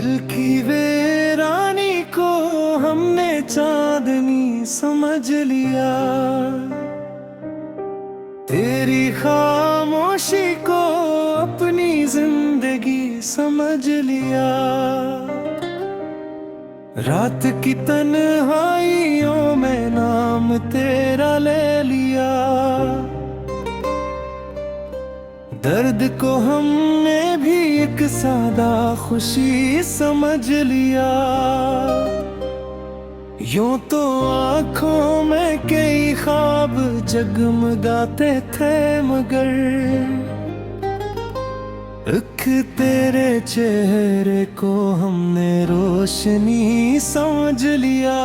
दिल की वीरानी को हमने चांदनी समझ लिया, तेरी खामोशी को अपनी जिंदगी समझ लिया। रात की तन्हाइयों में नाम तेरा ले लिया, दर्द को हमने भी एक सादा खुशी समझ लिया। यूं तो आँखों में कई ख्वाब जगमगाते थे, मगर एक तेरे चेहरे को हमने रोशनी समझ लिया।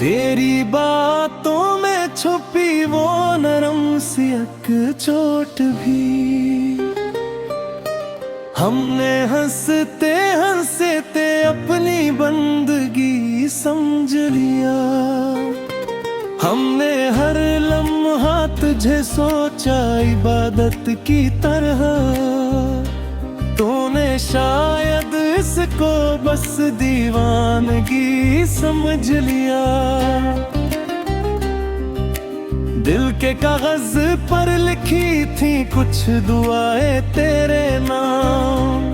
तेरी बातों में छुपी वो नरम सी एक चोट भी हमने हंसते हंसते अपनी बंदगी समझ लिया। हमने हर लम्हा तुझे सोचा इबादत की तरह, तूने शायद इसको बस दीवानगी समझ लिया। दिल के कागज पर लिखी थी कुछ दुआएं तेरे नाम,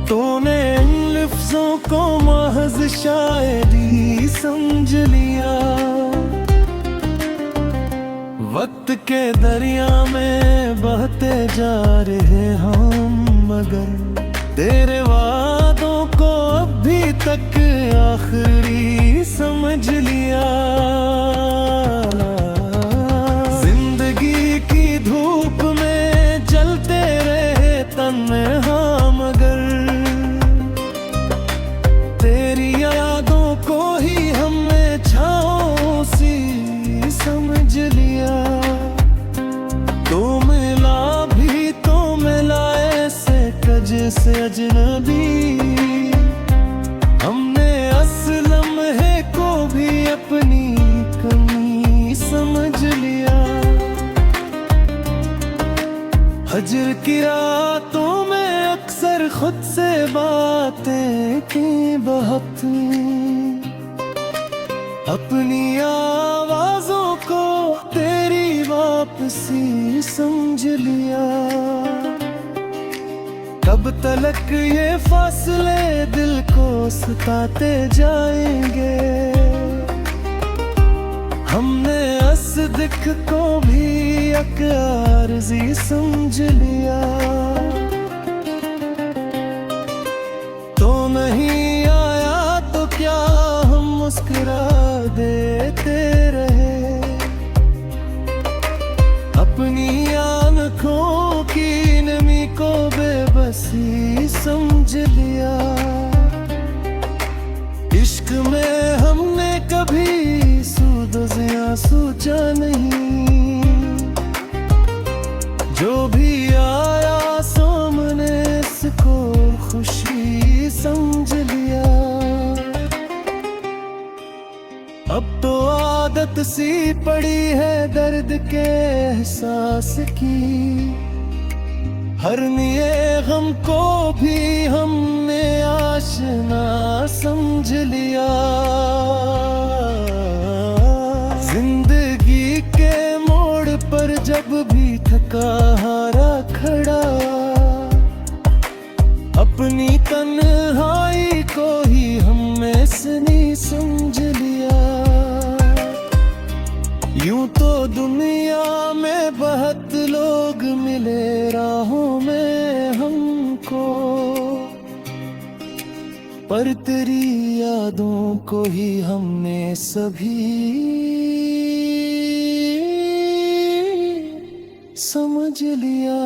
तूने इन लफ्जों को महज शायरी समझ लिया। वक्त के दरिया में बहते जा रहे हम, मगर तेरे वादों को अभी तक आखिरी समझ लिया। जिंदगी की धूप में जलते रहे तन्हा, मगर तेरी यादों को ही हमने छाँव सी समझ लिया। तो मिला भी तो मिला ऐसे कजे से अजनबी, हमने असल लम्हे को भी अपनी कमी समझ लिया। हजर की रातों में अक्सर खुद से बातें की बहुत, अपनी आवाजों को तेरी वापसी समझ लिया। कब तलक ये फासले दिल को सताते जाएंगे, हमने असदिक को भी एक आरज़ी समझ लिया। तो नहीं आया तो क्या हम मुस्कुरा देते रहे, अपनी आँखों की नमी को बेबसी समझ लिया। इश्क में हमने कभी सूद ज़िया सोचा नहीं, जो भी आया सामने इसको खुशी समझ लिया। अब तो आदत सी पड़ी है दर्द के एहसास की, हर निये गम को भी हमने आशना समझ लिया। जिंदगी के मोड़ पर जब भी थका हारा खड़ा, अपनी तन्हाई को ही हमने सनी समझ लिया। यूं तो दुनिया में बहुत लोग मिले राहों में हमको, पर तेरी यादों को ही हमने सभी समझ लिया।